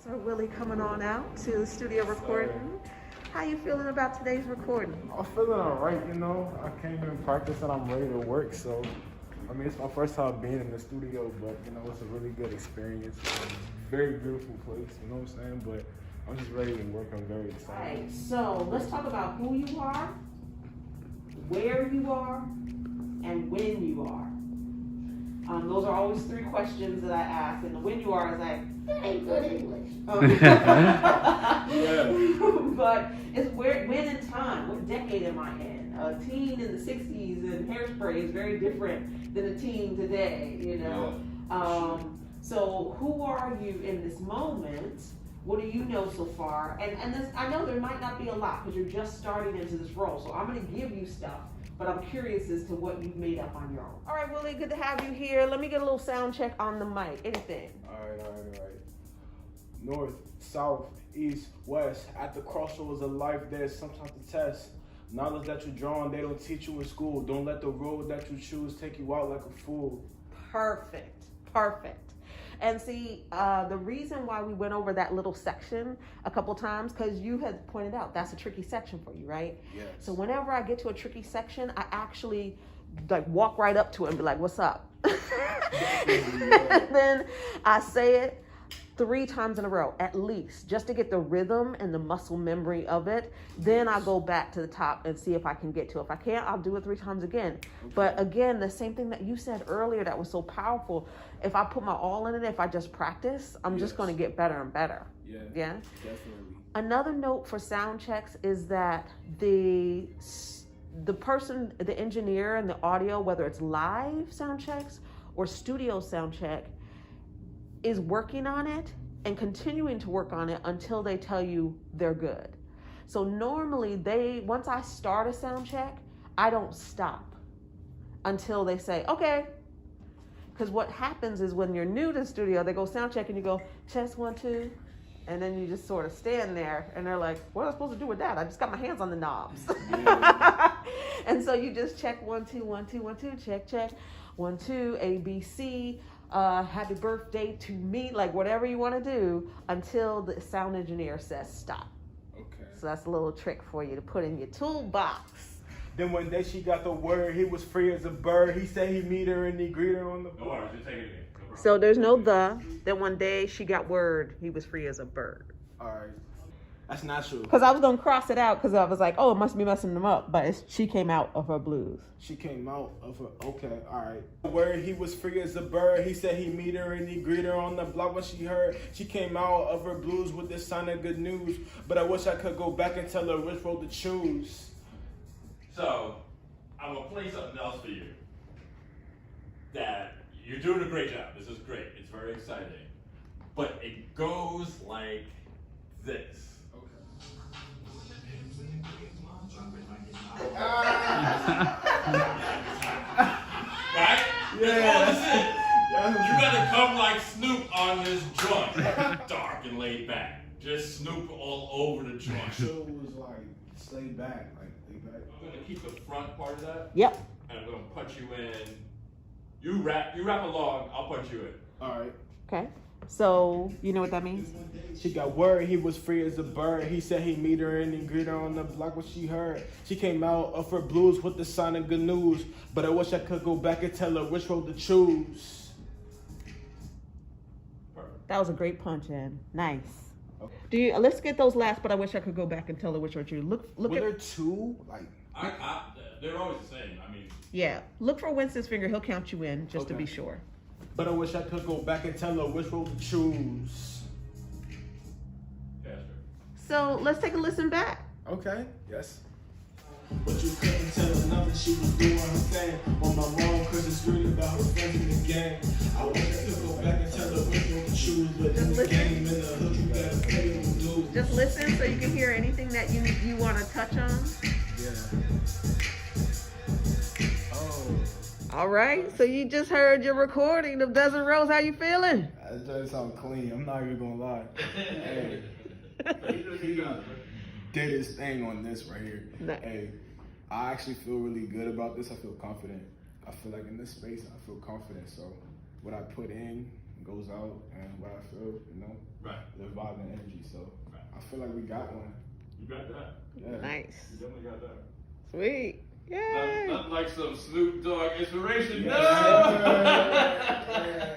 Sir Willie coming on out to the studio recording. How you feeling about today's recording? I'm feeling alright, you know. I came here and practice and I'm ready to work, so I mean it's my first time being in the studio, but you know, it's a really good experience. Very beautiful place, you know what I'm saying? But I'm just ready to work. I'm very excited. All right, so let's talk about who you are, where you are, and when you are. Those are always three questions that I ask, and the when you are is like, that ain't good English. But it's when in time, what decade am I in? A teen in the 60s and Hairspray is very different than a teen today, you know? So who are you in this moment? What do you know so far? And this, I know there might not be a lot because you're just starting into this role, so I'm gonna give you stuff. But I'm curious as to what you've made up on your own. All right, Willie, good to have you here. Let me get a little sound check on the mic. Anything? All right. North, south, east, west. At the crossroads of life, there's sometimes to test. Knowledge that you're drawing, they don't teach you in school. Don't let the road that you choose take you out like a fool. Perfect. And see, the reason why we went over that little section a couple times, because you had pointed out that's a tricky section for you, right? Yes. So whenever I get to a tricky section, I actually like walk right up to it and be like, what's up? And then I say it 3 times in a row, at least, just to get the rhythm and the muscle memory of it. Then I go back to the top and see if I can get to it. If I can't, I'll do it 3 times again. Okay. But again, the same thing that you said earlier that was so powerful. If I put my all in it, if I just practice, I'm just going to get better and better. Yeah, Definitely. Another note for sound checks is that the person, the engineer and the audio, whether it's live sound checks or studio sound check, is working on it and continuing to work on it until they tell you they're good. So normally once I start a sound check, I don't stop until they say, okay. Because what happens is when you're new to the studio, they go sound check and you go, chest 1, 2. And then you just sort of stand there and they're like, what am I supposed to do with that? I just got my hands on the knobs. Yeah. And so you just check 1, 2, 1, 2, 1, 2, check. 1, 2, A, B, C. Happy birthday to me, like whatever you want to do until the sound engineer says stop. Okay. So that's a little trick for you to put in your toolbox. Then one day she got the word, he was free as a bird. He said he meet her and he greet her on the No worries, just take it in. No so there's no the. Then one day she got word, he was free as a bird. All right. That's not true. Because I was going to cross it out because I was like, oh, it must be messing them up. But she came out of her blues. She came out of her, okay, all right. Where he was free as a bird, he said he meet her and he greet her on the block when she heard. She came out of her blues with this sign of good news. But I wish I could go back and tell her which road to choose. So, I'm going to play something else for you. That you're doing a great job. This is great. It's very exciting. But it goes like this. Right? Yeah. That's all this is. You gotta come like Snoop on this joint. Dark and laid back. Just Snoop all over the joint. So it was like, stay back, laid back. I'm gonna keep the front part of that. Yep. And I'm gonna punch you in. You rap along, I'll punch you in. All right. Okay. So you know what that means? She got word he was free as a bird. He said he meet her and he greet her on the block when she heard. She came out of her blues with the sign of good news. But I wish I could go back and tell her which road to choose. Perfect. That was a great punch in. Nice. Okay. Let's get those last, but I wish I could go back and tell her which one you look Were at. there 2? Like, They're always the same. I mean, Yeah. Look for Winston's finger. He'll count you in just to Okay. be sure. but I wish I could go back and tell her which road to choose. faster. So let's take a listen back. Okay. Yes. But you couldn't tell her nothing, she was doing her thing. On my mom, cause it's really about her friends in the gang. I wish I could go back and tell her which road to choose. But in the game, in the hood, you gotta pay them dues. Just listen so you can hear anything that you want to touch on. Yeah. Oh. All right. So you just heard your recording of Dozen Rose. How you feeling? That does sound clean. I'm not even gonna lie. Hey, he did his thing on this right here. Nice. Hey, I actually feel really good about this. I feel confident. I feel like in this space, I feel confident. So what I put in goes out and what I feel, you know, Right. the vibe and energy. So Right. I feel like we got one. You got that. Yeah. Nice. You definitely got that. Sweet. Yay. Not like some Snoop Dogg inspiration. Yeah. No! Yeah.